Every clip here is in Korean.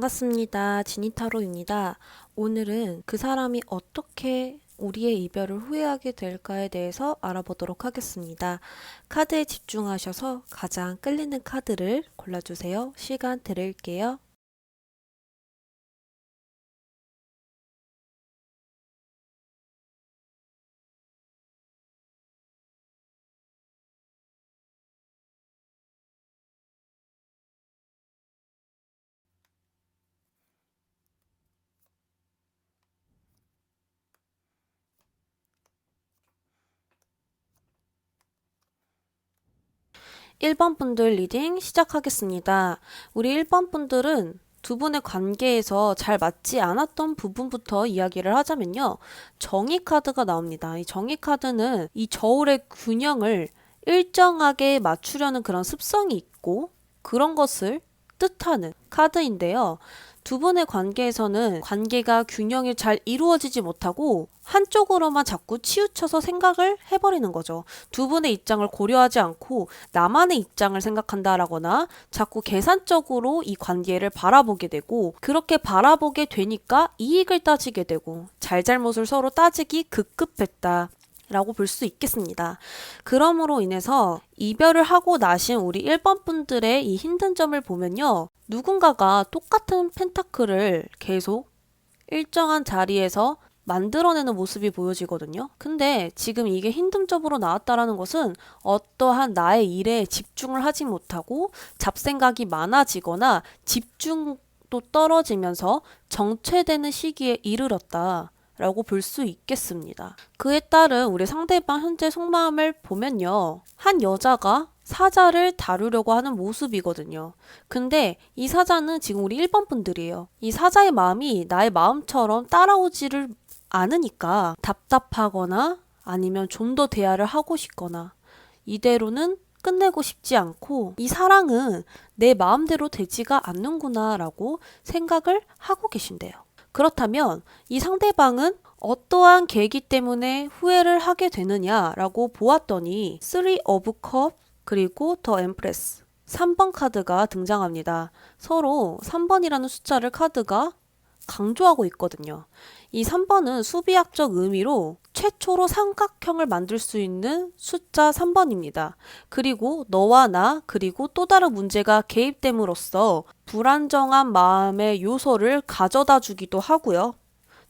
반갑습니다. 지니타로입니다. 오늘은 그 사람이 어떻게 우리의 이별을 후회하게 될까에 대해서 알아보도록 하겠습니다. 카드에 집중하셔서 가장 끌리는 카드를 골라주세요. 시간 드릴게요. 1번 분들 리딩 시작하겠습니다. 우리 1번 분들은 두 분의 관계에서 잘 맞지 않았던 부분부터 이야기를 하자면요. 정의 카드가 나옵니다. 이 정의 카드는 이 저울의 균형을 일정하게 맞추려는 그런 습성이 있고 그런 것을 뜻하는 카드인데요. 두 분의 관계에서는 관계가 균형이 잘 이루어지지 못하고 한쪽으로만 자꾸 치우쳐서 생각을 해버리는 거죠. 두 분의 입장을 고려하지 않고 나만의 입장을 생각한다라거나 자꾸 계산적으로 이 관계를 바라보게 되고 그렇게 바라보게 되니까 이익을 따지게 되고 잘잘못을 서로 따지기 급급했다. 라고 볼 수 있겠습니다. 그러므로 인해서 이별을 하고 나신 우리 1번 분들의 이 힘든 점을 보면요. 누군가가 똑같은 펜타클을 계속 일정한 자리에서 만들어내는 모습이 보여지거든요. 근데 지금 이게 힘든 점으로 나왔다라는 것은 어떠한 나의 일에 집중을 하지 못하고 잡생각이 많아지거나 집중도 떨어지면서 정체되는 시기에 이르렀다. 라고 볼 수 있겠습니다. 그에 따른 우리 상대방 현재 속마음을 보면요. 한 여자가 사자를 다루려고 하는 모습이거든요. 근데 이 사자는 지금 우리 1번 분들이에요. 이 사자의 마음이 나의 마음처럼 따라오지를 않으니까 답답하거나 아니면 좀 더 대화를 하고 싶거나 이대로는 끝내고 싶지 않고 이 사랑은 내 마음대로 되지가 않는구나 라고 생각을 하고 계신대요. 그렇다면 이 상대방은 어떠한 계기 때문에 후회를 하게 되느냐라고 보았더니 3 of Cup 그리고 더 엠프레스 3번 카드가 등장합니다. 서로 3번이라는 숫자를 카드가 강조하고 있거든요. 이 3번은 수비학적 의미로 최초로 삼각형을 만들 수 있는 숫자 3번입니다. 그리고 너와 나 그리고 또 다른 문제가 개입됨으로써 불안정한 마음의 요소를 가져다 주기도 하고요.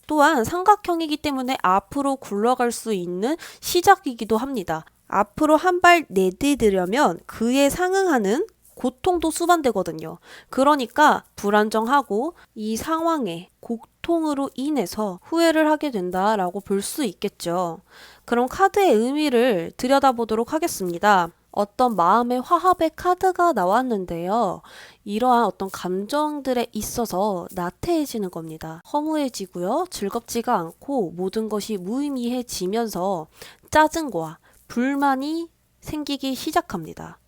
또한 삼각형이기 때문에 앞으로 굴러갈 수 있는 시작이기도 합니다. 앞으로 한 발 내디디려면 그에 상응하는 고통도 수반되거든요. 그러니까 불안정하고 이 상황에 고통으로 인해서 후회를 하게 된다라고 볼 수 있겠죠. 그럼 카드의 의미를 들여다보도록 하겠습니다. 어떤 마음의 화합의 카드가 나왔는데요. 이러한 어떤 감정들에 있어서 나태해지는 겁니다. 허무해지고요. 즐겁지가 않고 모든 것이 무의미해지면서 짜증과 불만이 생기기 시작합니다.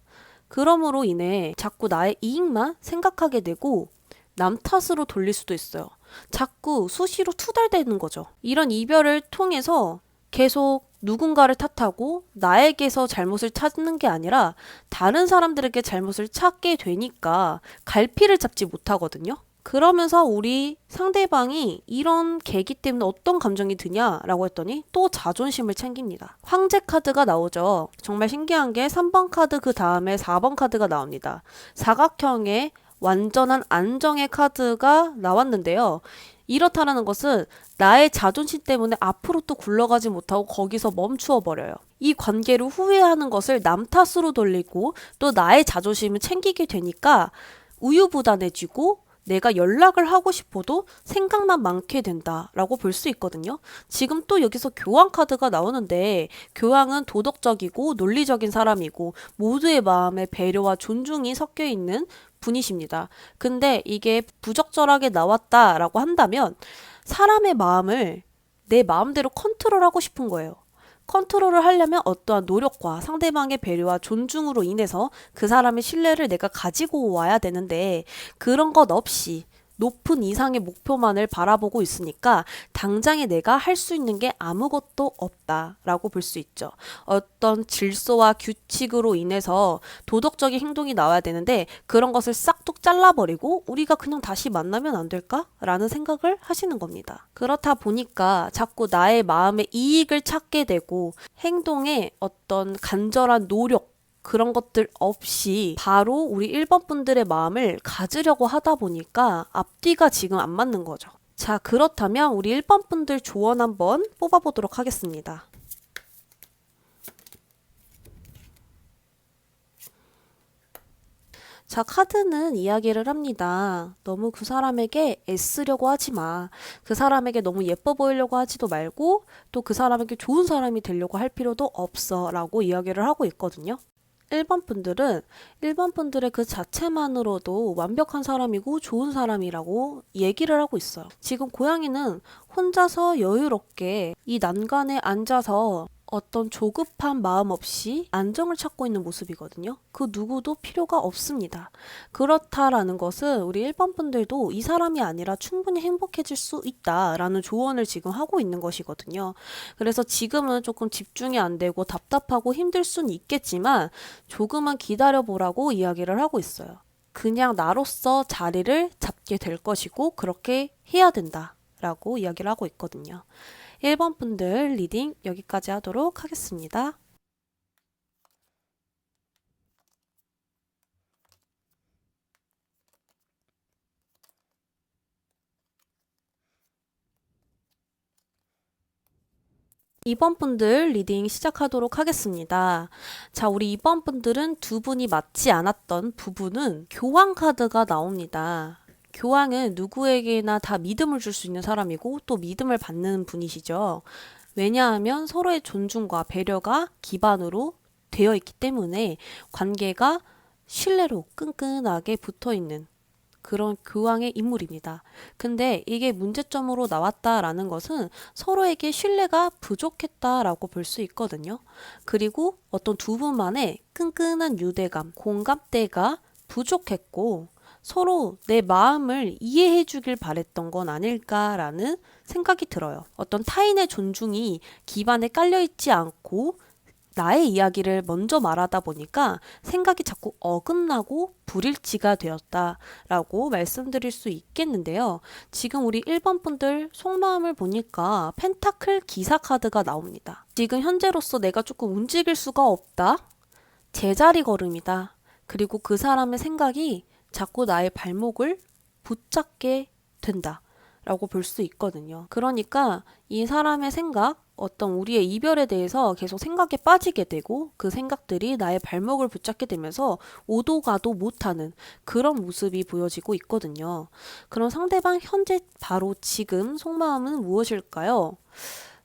그러므로 인해 자꾸 나의 이익만 생각하게 되고 남 탓으로 돌릴 수도 있어요. 자꾸 수시로 투덜대는 거죠. 이런 이별을 통해서 계속 누군가를 탓하고 나에게서 잘못을 찾는 게 아니라 다른 사람들에게 잘못을 찾게 되니까 갈피를 잡지 못하거든요. 그러면서 우리 상대방이 이런 계기 때문에 어떤 감정이 드냐라고 했더니 또 자존심을 챙깁니다. 황제 카드가 나오죠. 정말 신기한 게 3번 카드 그 다음에 4번 카드가 나옵니다. 사각형의 완전한 안정의 카드가 나왔는데요. 이렇다라는 것은 나의 자존심 때문에 앞으로 또 굴러가지 못하고 거기서 멈추어 버려요. 이 관계를 후회하는 것을 남 탓으로 돌리고 또 나의 자존심을 챙기게 되니까 우유부단해지고 내가 연락을 하고 싶어도 생각만 많게 된다라고 볼 수 있거든요. 지금 또 여기서 교황 카드가 나오는데 교황은 도덕적이고 논리적인 사람이고 모두의 마음에 배려와 존중이 섞여 있는 분이십니다. 근데 이게 부적절하게 나왔다라고 한다면 사람의 마음을 내 마음대로 컨트롤하고 싶은 거예요. 컨트롤을 하려면 어떠한 노력과 상대방의 배려와 존중으로 인해서 그 사람의 신뢰를 내가 가지고 와야 되는데 그런 것 없이 높은 이상의 목표만을 바라보고 있으니까 당장에 내가 할 수 있는 게 아무것도 없다라고 볼 수 있죠. 어떤 질서와 규칙으로 인해서 도덕적인 행동이 나와야 되는데 그런 것을 싹둑 잘라버리고 우리가 그냥 다시 만나면 안 될까? 라는 생각을 하시는 겁니다. 그렇다 보니까 자꾸 나의 마음의 이익을 찾게 되고 행동에 어떤 간절한 노력 그런 것들 없이 바로 우리 1번 분들의 마음을 가지려고 하다 보니까 앞뒤가 지금 안 맞는 거죠. 자, 그렇다면 우리 1번 분들 조언 한번 뽑아보도록 하겠습니다. 자, 카드는 이야기를 합니다. 너무 그 사람에게 애쓰려고 하지 마. 그 사람에게 너무 예뻐 보이려고 하지도 말고 또 그 사람에게 좋은 사람이 되려고 할 필요도 없어 라고 이야기를 하고 있거든요. 1번 분들은 1번 분들의 그 자체만으로도 완벽한 사람이고 좋은 사람이라고 얘기를 하고 있어요. 지금 고양이는 혼자서 여유롭게 이 난간에 앉아서 어떤 조급한 마음 없이 안정을 찾고 있는 모습이거든요. 그 누구도 필요가 없습니다. 그렇다라는 것은 우리 1번 분들도 이 사람이 아니라 충분히 행복해질 수 있다라는 조언을 지금 하고 있는 것이거든요. 그래서 지금은 조금 집중이 안 되고 답답하고 힘들 수는 있겠지만 조금만 기다려보라고 이야기를 하고 있어요. 그냥 나로서 자리를 잡게 될 것이고 그렇게 해야 된다라고 이야기를 하고 있거든요. 1번 분들 리딩 여기까지 하도록 하겠습니다. 이번 분들 리딩 시작하도록 하겠습니다. 자, 우리 이번 분들은 두 분이 맞지 않았던 부분은 교황 카드가 나옵니다. 교황은 누구에게나 다 믿음을 줄 수 있는 사람이고 또 믿음을 받는 분이시죠. 왜냐하면 서로의 존중과 배려가 기반으로 되어 있기 때문에 관계가 신뢰로 끈끈하게 붙어 있는 그런 교황의 인물입니다. 근데 이게 문제점으로 나왔다라는 것은 서로에게 신뢰가 부족했다라고 볼 수 있거든요. 그리고 어떤 두 분만의 끈끈한 유대감, 공감대가 부족했고 서로 내 마음을 이해해 주길 바랬던 건 아닐까라는 생각이 들어요. 어떤 타인의 존중이 기반에 깔려 있지 않고 나의 이야기를 먼저 말하다 보니까 생각이 자꾸 어긋나고 불일치가 되었다라고 말씀드릴 수 있겠는데요. 지금 우리 1번 분들 속마음을 보니까 펜타클 기사 카드가 나옵니다. 지금 현재로서 내가 조금 움직일 수가 없다. 제자리 걸음이다. 그리고 그 사람의 생각이 자꾸 나의 발목을 붙잡게 된다. 라고 볼 수 있거든요. 그러니까 이 사람의 생각, 어떤 우리의 이별에 대해서 계속 생각에 빠지게 되고 그 생각들이 나의 발목을 붙잡게 되면서 오도 가도 못하는 그런 모습이 보여지고 있거든요. 그럼 상대방 현재 바로 지금 속마음은 무엇일까요?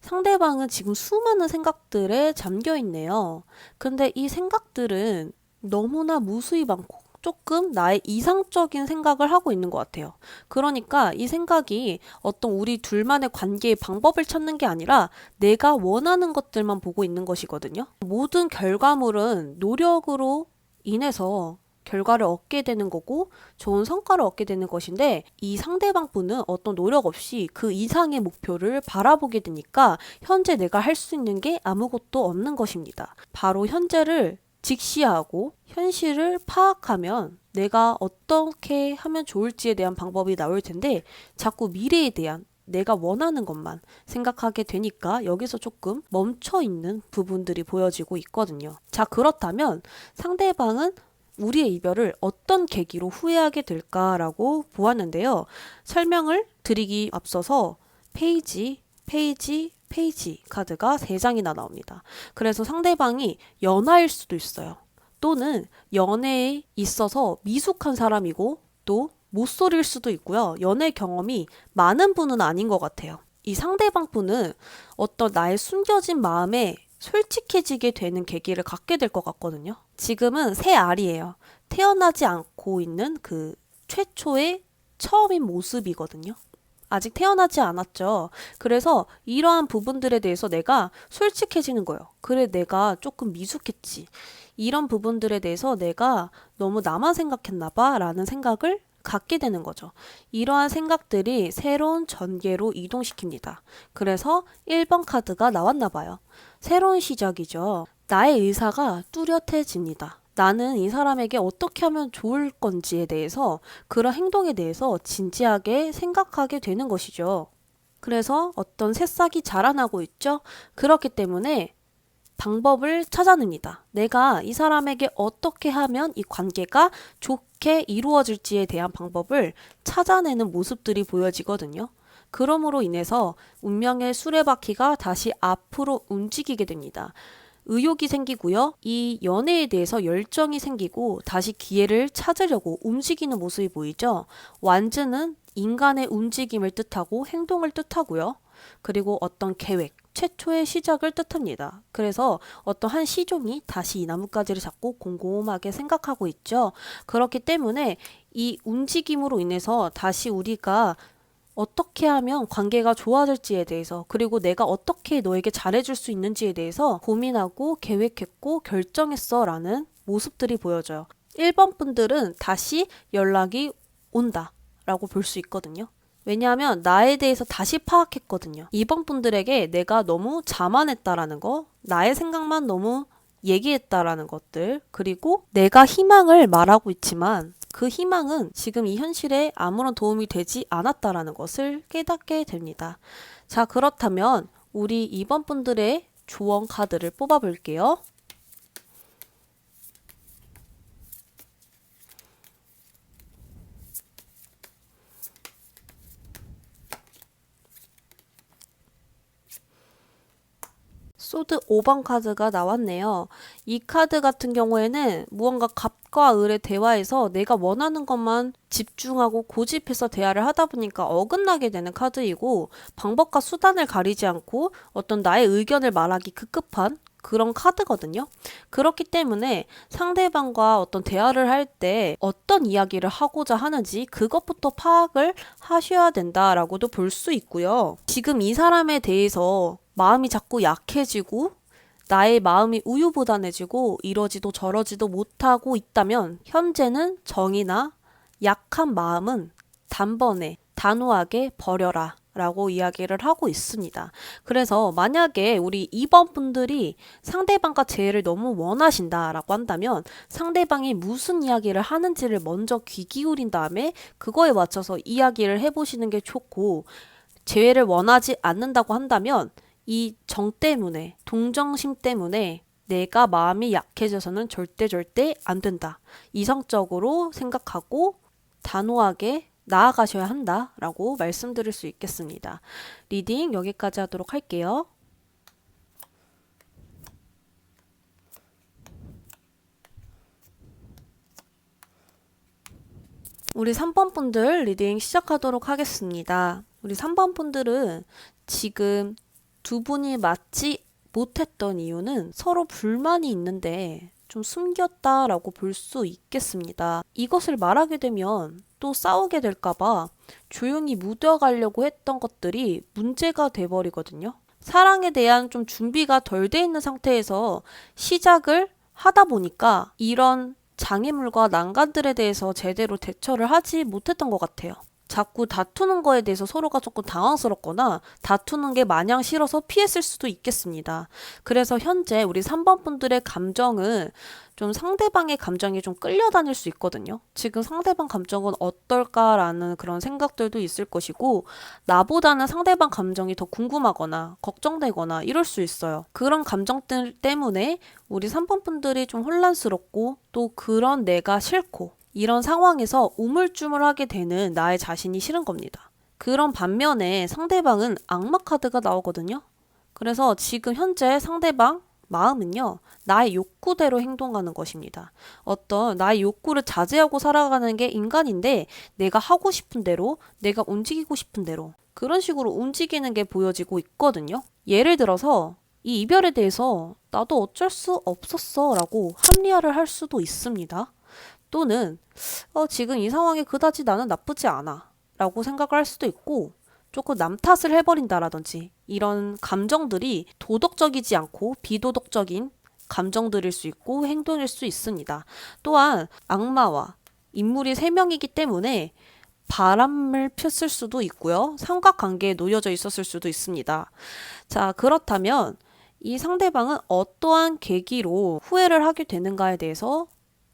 상대방은 지금 수많은 생각들에 잠겨 있네요. 근데 이 생각들은 너무나 무수히 많고 조금 나의 이상적인 생각을 하고 있는 것 같아요. 그러니까 이 생각이 어떤 우리 둘만의 관계의 방법을 찾는 게 아니라 내가 원하는 것들만 보고 있는 것이거든요. 모든 결과물은 노력으로 인해서 결과를 얻게 되는 거고 좋은 성과를 얻게 되는 것인데 이 상대방 분은 어떤 노력 없이 그 이상의 목표를 바라보게 되니까 현재 내가 할 수 있는 게 아무것도 없는 것입니다. 바로 현재를 직시하고 현실을 파악하면 내가 어떻게 하면 좋을지에 대한 방법이 나올 텐데 자꾸 미래에 대한 내가 원하는 것만 생각하게 되니까 여기서 조금 멈춰 있는 부분들이 보여지고 있거든요. 자, 그렇다면 상대방은 우리의 이별을 어떤 계기로 후회하게 될까라고 보았는데요. 설명을 드리기 앞서서 페이지 카드가 3장이나 나옵니다. 그래서 상대방이 연하일 수도 있어요. 또는 연애에 있어서 미숙한 사람이고 또 못소리일 수도 있고요. 연애 경험이 많은 분은 아닌 것 같아요. 이 상대방 분은 어떤 나의 숨겨진 마음에 솔직해지게 되는 계기를 갖게 될 것 같거든요. 지금은 새 알이에요. 태어나지 않고 있는 그 최초의 처음인 모습이거든요. 아직 태어나지 않았죠. 그래서 이러한 부분들에 대해서 내가 솔직해지는 거예요. 그래, 내가 조금 미숙했지. 이런 부분들에 대해서 내가 너무 나만 생각했나 봐 라는 생각을 갖게 되는 거죠. 이러한 생각들이 새로운 전개로 이동시킵니다. 그래서 1번 카드가 나왔나 봐요. 새로운 시작이죠. 나의 의사가 뚜렷해집니다. 나는 이 사람에게 어떻게 하면 좋을 건지에 대해서, 그런 행동에 대해서 진지하게 생각하게 되는 것이죠. 그래서 어떤 새싹이 자라나고 있죠. 그렇기 때문에 방법을 찾아냅니다. 내가 이 사람에게 어떻게 하면 이 관계가 좋게 이루어질지에 대한 방법을 찾아내는 모습들이 보여지거든요. 그러므로 인해서 운명의 수레바퀴가 다시 앞으로 움직이게 됩니다. 의욕이 생기고요. 이 연애에 대해서 열정이 생기고 다시 기회를 찾으려고 움직이는 모습이 보이죠. 완즈는 인간의 움직임을 뜻하고 행동을 뜻하고요. 그리고 어떤 계획, 최초의 시작을 뜻합니다. 그래서 어떤 한 시종이 다시 이 나뭇가지를 잡고 곰곰하게 생각하고 있죠. 그렇기 때문에 이 움직임으로 인해서 다시 우리가 어떻게 하면 관계가 좋아질지에 대해서, 그리고 내가 어떻게 너에게 잘해줄 수 있는지에 대해서 고민하고 계획했고 결정했어 라는 모습들이 보여져요. 1번 분들은 다시 연락이 온다 라고 볼 수 있거든요. 왜냐하면 나에 대해서 다시 파악했거든요. 2번 분들에게 내가 너무 자만했다라는 거, 나의 생각만 너무 얘기했다라는 것들, 그리고 내가 희망을 말하고 있지만 그 희망은 지금 이 현실에 아무런 도움이 되지 않았다라는 것을 깨닫게 됩니다. 자, 그렇다면 우리 2번 분들의 조언 카드를 뽑아볼게요. 소드 5번 카드가 나왔네요. 이 카드 같은 경우에는 무언가 갑과 을의 대화에서 내가 원하는 것만 집중하고 고집해서 대화를 하다 보니까 어긋나게 되는 카드이고, 방법과 수단을 가리지 않고 어떤 나의 의견을 말하기 급급한 그런 카드거든요. 그렇기 때문에 상대방과 어떤 대화를 할 때 어떤 이야기를 하고자 하는지 그것부터 파악을 하셔야 된다라고도 볼 수 있고요. 지금 이 사람에 대해서 마음이 자꾸 약해지고 나의 마음이 우유부단해지고 이러지도 저러지도 못하고 있다면 현재는 정이나 약한 마음은 단번에 단호하게 버려라 라고 이야기를 하고 있습니다. 그래서 만약에 우리 2번 분들이 상대방과 재회를 너무 원하신다라고 한다면 상대방이 무슨 이야기를 하는지를 먼저 귀 기울인 다음에 그거에 맞춰서 이야기를 해보시는 게 좋고, 재회를 원하지 않는다고 한다면 이 정 때문에, 동정심 때문에 내가 마음이 약해져서는 절대 안 된다. 이성적으로 생각하고 단호하게 나아가셔야 한다라고 말씀드릴 수 있겠습니다. 리딩 여기까지 하도록 할게요. 우리 3번 분들 리딩 시작하도록 하겠습니다. 우리 3번 분들은 지금 두 분이 맞지 못했던 이유는 서로 불만이 있는데 좀 숨겼다라고 볼 수 있겠습니다. 이것을 말하게 되면 또 싸우게 될까봐 조용히 묻어가려고 했던 것들이 문제가 돼버리거든요. 사랑에 대한 좀 준비가 덜 돼 있는 상태에서 시작을 하다 보니까 이런 장애물과 난관들에 대해서 제대로 대처를 하지 못했던 것 같아요. 자꾸 다투는 거에 대해서 서로가 조금 당황스럽거나 다투는 게 마냥 싫어서 피했을 수도 있겠습니다. 그래서 현재 우리 3번 분들의 감정은 좀 상대방의 감정이 좀 끌려다닐 수 있거든요. 지금 상대방 감정은 어떨까라는 그런 생각들도 있을 것이고, 나보다는 상대방 감정이 더 궁금하거나 걱정되거나 이럴 수 있어요. 그런 감정들 때문에 우리 3번 분들이 좀 혼란스럽고 또 그런 내가 싫고 이런 상황에서 우물쭈물하게 되는 나의 자신이 싫은 겁니다. 그런 반면에 상대방은 악마 카드가 나오거든요. 그래서 지금 현재 상대방 마음은요, 나의 욕구대로 행동하는 것입니다. 어떤 나의 욕구를 자제하고 살아가는 게 인간인데 내가 하고 싶은 대로, 내가 움직이고 싶은 대로 그런 식으로 움직이는 게 보여지고 있거든요. 예를 들어서 이 이별에 대해서 나도 어쩔 수 없었어 라고 합리화를 할 수도 있습니다. 또는 지금 이 상황에 그다지 나는 나쁘지 않아 라고 생각을 할 수도 있고, 조금 남 탓을 해버린다라든지 이런 감정들이 도덕적이지 않고 비도덕적인 감정들일 수 있고 행동일 수 있습니다. 또한 악마와 인물이 3명이기 때문에 바람을 폈을 수도 있고요. 삼각관계에 놓여져 있었을 수도 있습니다. 자, 그렇다면 이 상대방은 어떠한 계기로 후회를 하게 되는가에 대해서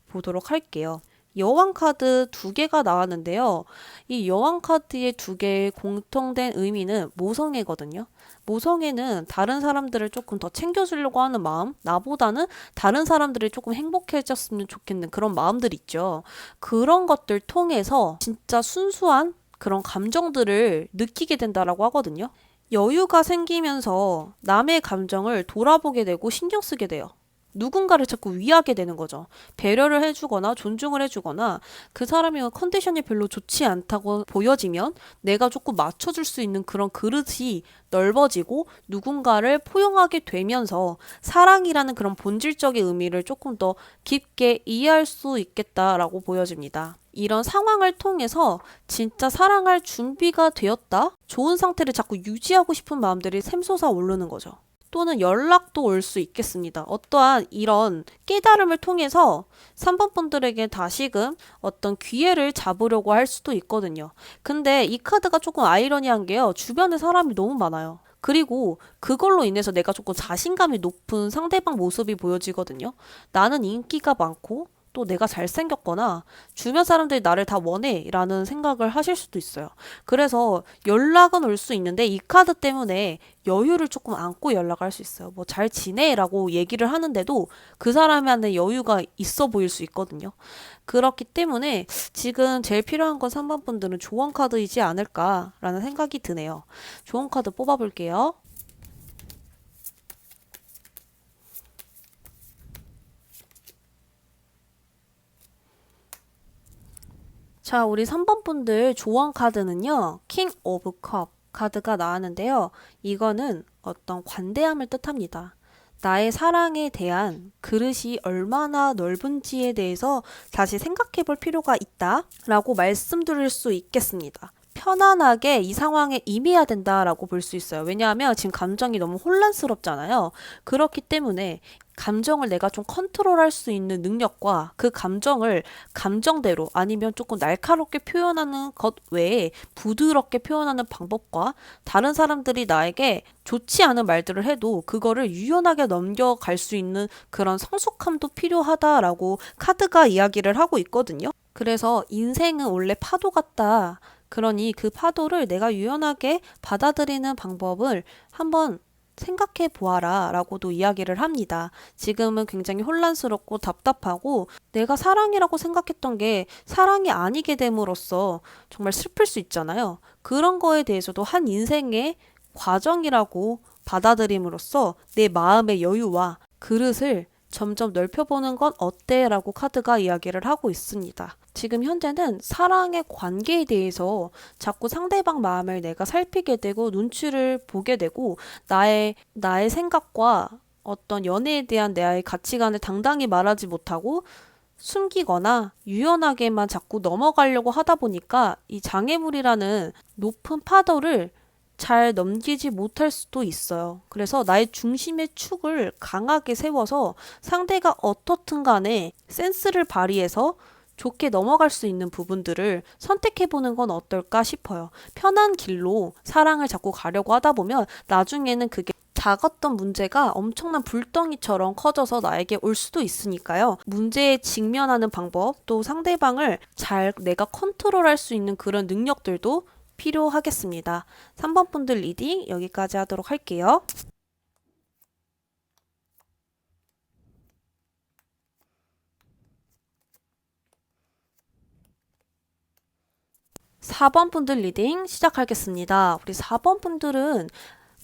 보도록 할게요. 여왕 카드 2개가 나왔는데요. 이 여왕 카드의 2개의 공통된 의미는 모성애거든요. 모성애는 다른 사람들을 조금 더 챙겨주려고 하는 마음, 나보다는 다른 사람들이 조금 행복해졌으면 좋겠는 그런 마음들 있죠. 그런 것들 통해서 진짜 순수한 그런 감정들을 느끼게 된다라고 하거든요. 여유가 생기면서 남의 감정을 돌아보게 되고 신경 쓰게 돼요. 누군가를 자꾸 위하게 되는 거죠. 배려를 해주거나 존중을 해주거나 그 사람이 컨디션이 별로 좋지 않다고 보여지면 내가 조금 맞춰줄 수 있는 그런 그릇이 넓어지고 누군가를 포용하게 되면서 사랑이라는 그런 본질적인 의미를 조금 더 깊게 이해할 수 있겠다라고 보여집니다. 이런 상황을 통해서 진짜 사랑할 준비가 되었다? 좋은 상태를 자꾸 유지하고 싶은 마음들이 샘솟아 오르는 거죠. 또는 연락도 올 수 있겠습니다. 어떠한 이런 깨달음을 통해서 3번 분들에게 다시금 어떤 기회를 잡으려고 할 수도 있거든요. 근데 이 카드가 조금 아이러니한 게요. 주변에 사람이 너무 많아요. 그리고 그걸로 인해서 내가 조금 자신감이 높은 상대방 모습이 보여지거든요. 나는 인기가 많고 또 내가 잘생겼거나 주변 사람들이 나를 다 원해 라는 생각을 하실 수도 있어요. 그래서 연락은 올 수 있는데 이 카드 때문에 여유를 조금 안고 연락할 수 있어요. 뭐 잘 지내? 라고 얘기를 하는데도 그 사람한테 여유가 있어 보일 수 있거든요. 그렇기 때문에 지금 제일 필요한 건 3번 분들은 조언 카드이지 않을까라는 생각이 드네요. 조언 카드 뽑아볼게요. 자, 우리 3번 분들 조언 카드는요. 킹 오브 컵 카드가 나왔는데요. 이거는 어떤 관대함을 뜻합니다. 나의 사랑에 대한 그릇이 얼마나 넓은지에 대해서 다시 생각해 볼 필요가 있다 라고 말씀드릴 수 있겠습니다. 편안하게 이 상황에 임해야 된다라고 볼 수 있어요. 왜냐하면 지금 감정이 너무 혼란스럽잖아요. 그렇기 때문에 감정을 내가 좀 컨트롤할 수 있는 능력과 그 감정을 감정대로 아니면 조금 날카롭게 표현하는 것 외에 부드럽게 표현하는 방법과 다른 사람들이 나에게 좋지 않은 말들을 해도 그거를 유연하게 넘겨갈 수 있는 그런 성숙함도 필요하다라고 카드가 이야기를 하고 있거든요. 그래서 인생은 원래 파도 같다. 그러니 그 파도를 내가 유연하게 받아들이는 방법을 한번 생각해 보아라 라고도 이야기를 합니다. 지금은 굉장히 혼란스럽고 답답하고 내가 사랑이라고 생각했던 게 사랑이 아니게 됨으로써 정말 슬플 수 있잖아요. 그런 거에 대해서도 한 인생의 과정이라고 받아들임으로써 내 마음의 여유와 그릇을 점점 넓혀보는 건 어때? 라고 카드가 이야기를 하고 있습니다. 지금 현재는 사랑의 관계에 대해서 자꾸 상대방 마음을 내가 살피게 되고 눈치를 보게 되고 나의 생각과 어떤 연애에 대한 나의 가치관을 당당히 말하지 못하고 숨기거나 유연하게만 자꾸 넘어가려고 하다 보니까 이 장애물이라는 높은 파도를 잘 넘기지 못할 수도 있어요. 그래서 나의 중심의 축을 강하게 세워서 상대가 어떻든 간에 센스를 발휘해서 좋게 넘어갈 수 있는 부분들을 선택해보는 건 어떨까 싶어요. 편한 길로 사랑을 자꾸 가려고 하다 보면 나중에는 그게 작았던 문제가 엄청난 불덩이처럼 커져서 나에게 올 수도 있으니까요. 문제에 직면하는 방법, 또 상대방을 잘 내가 컨트롤할 수 있는 그런 능력들도 필요하겠습니다. 3번 분들 리딩 여기까지 하도록 할게요. 4번 분들 리딩 시작하겠습니다. 우리 4번 분들은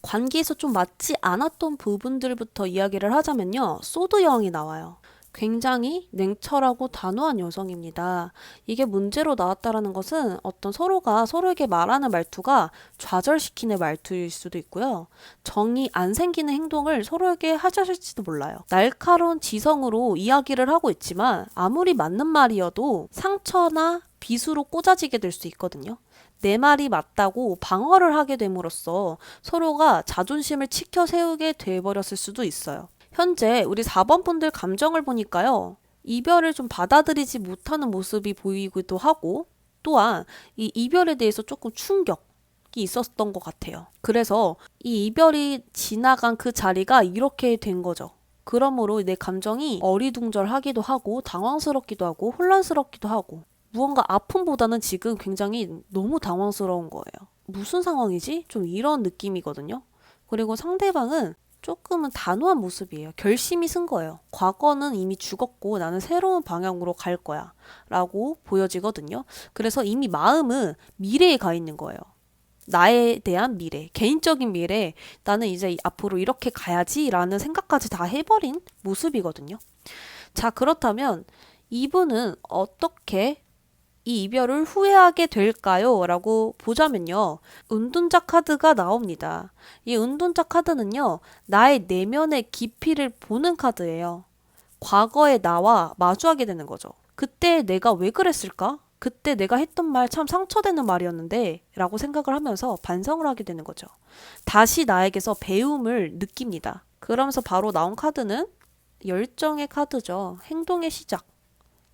관계에서 좀 맞지 않았던 부분들부터 이야기를 하자면요. 소드 여왕이 나와요. 굉장히 냉철하고 단호한 여성입니다. 이게 문제로 나왔다라는 것은 어떤 서로가 서로에게 말하는 말투가 좌절시키는 말투일 수도 있고요. 정이 안 생기는 행동을 서로에게 하셨을지도 몰라요. 날카로운 지성으로 이야기를 하고 있지만 아무리 맞는 말이어도 상처나 비수로 꽂아지게 될 수 있거든요. 내 말이 맞다고 방어를 하게 됨으로써 서로가 자존심을 치켜 세우게 돼버렸을 수도 있어요. 현재 우리 4번 분들 감정을 보니까요. 이별을 좀 받아들이지 못하는 모습이 보이기도 하고 또한 이 이별에 대해서 조금 충격이 있었던 것 같아요. 그래서 이 이별이 지나간 그 자리가 이렇게 된 거죠. 그러므로 내 감정이 어리둥절하기도 하고 당황스럽기도 하고 혼란스럽기도 하고 무언가 아픔보다는 지금 굉장히 너무 당황스러운 거예요. 무슨 상황이지? 좀 이런 느낌이거든요. 그리고 상대방은 조금은 단호한 모습이에요. 결심이 쓴 거예요. 과거는 이미 죽었고 나는 새로운 방향으로 갈 거야 라고 보여지거든요. 그래서 이미 마음은 미래에 가 있는 거예요. 나에 대한 미래, 개인적인 미래, 나는 이제 앞으로 이렇게 가야지 라는 생각까지 다 해버린 모습이거든요. 자, 그렇다면 이분은 어떻게 이 이별을 후회하게 될까요? 라고 보자면요. 은둔자 카드가 나옵니다. 이 은둔자 카드는요. 나의 내면의 깊이를 보는 카드예요. 과거의 나와 마주하게 되는 거죠. 그때 내가 왜 그랬을까? 그때 내가 했던 말 참 상처되는 말이었는데 라고 생각을 하면서 반성을 하게 되는 거죠. 다시 나에게서 배움을 느낍니다. 그러면서 바로 나온 카드는 열정의 카드죠. 행동의 시작.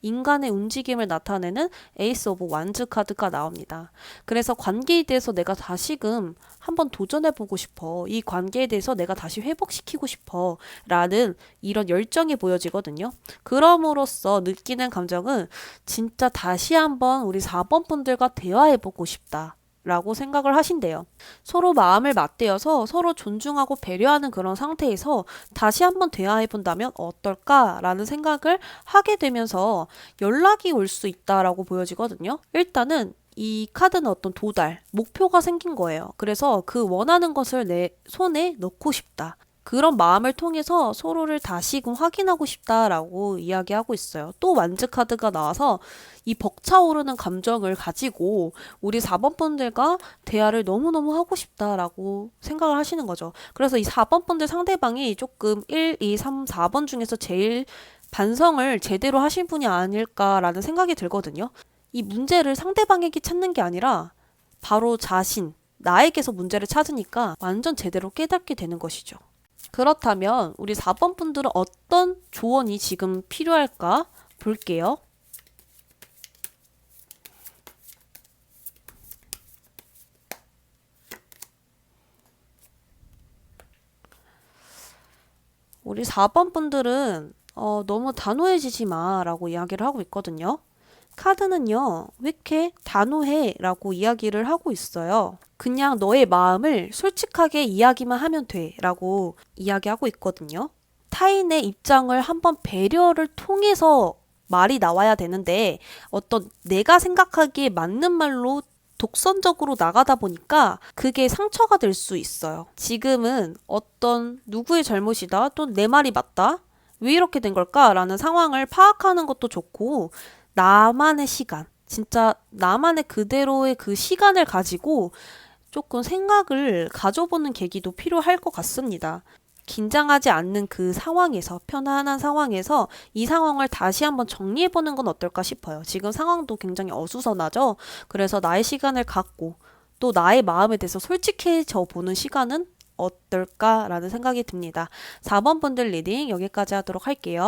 인간의 움직임을 나타내는 에이스 오브 완즈 카드가 나옵니다. 그래서 관계에 대해서 내가 다시금 한번 도전해보고 싶어. 이 관계에 대해서 내가 다시 회복시키고 싶어. 라는 이런 열정이 보여지거든요. 그럼으로써 느끼는 감정은 진짜 다시 한번 우리 4번 분들과 대화해보고 싶다. 라고 생각을 하신대요. 서로 마음을 맞대어서 서로 존중하고 배려하는 그런 상태에서 다시 한번 대화해 본다면 어떨까라는 생각을 하게 되면서 연락이 올 수 있다라고 보여지거든요. 일단은 이 카드는 어떤 도달, 목표가 생긴 거예요. 그래서 그 원하는 것을 내 손에 넣고 싶다. 그런 마음을 통해서 서로를 다시금 확인하고 싶다라고 이야기하고 있어요. 또 완즈 카드가 나와서 이 벅차오르는 감정을 가지고 우리 4번 분들과 대화를 너무너무 하고 싶다라고 생각을 하시는 거죠. 그래서 이 4번 분들 상대방이 조금 1, 2, 3, 4번 중에서 제일 반성을 제대로 하신 분이 아닐까라는 생각이 들거든요. 이 문제를 상대방에게 찾는 게 아니라 바로 자신, 나에게서 문제를 찾으니까 완전 제대로 깨닫게 되는 것이죠. 그렇다면 우리 4번 분들은 어떤 조언이 지금 필요할까 볼게요. 우리 4번 분들은 너무 단호해지지 마 라고 이야기를 하고 있거든요. 카드는요, 왜 이렇게 단호해 라고 이야기를 하고 있어요. 그냥 너의 마음을 솔직하게 이야기만 하면 돼 라고 이야기하고 있거든요. 타인의 입장을 한번 배려를 통해서 말이 나와야 되는데 어떤 내가 생각하기에 맞는 말로 독선적으로 나가다 보니까 그게 상처가 될 수 있어요. 지금은 어떤 누구의 잘못이다, 또 내 말이 맞다, 왜 이렇게 된 걸까? 라는 상황을 파악하는 것도 좋고 나만의 시간, 진짜 나만의 그대로의 그 시간을 가지고 조금 생각을 가져보는 계기도 필요할 것 같습니다. 긴장하지 않는 그 상황에서, 편안한 상황에서 이 상황을 다시 한번 정리해보는 건 어떨까 싶어요. 지금 상황도 굉장히 어수선하죠? 그래서 나의 시간을 갖고 또 나의 마음에 대해서 솔직해져 보는 시간은 어떨까라는 생각이 듭니다. 4번 분들 리딩 여기까지 하도록 할게요.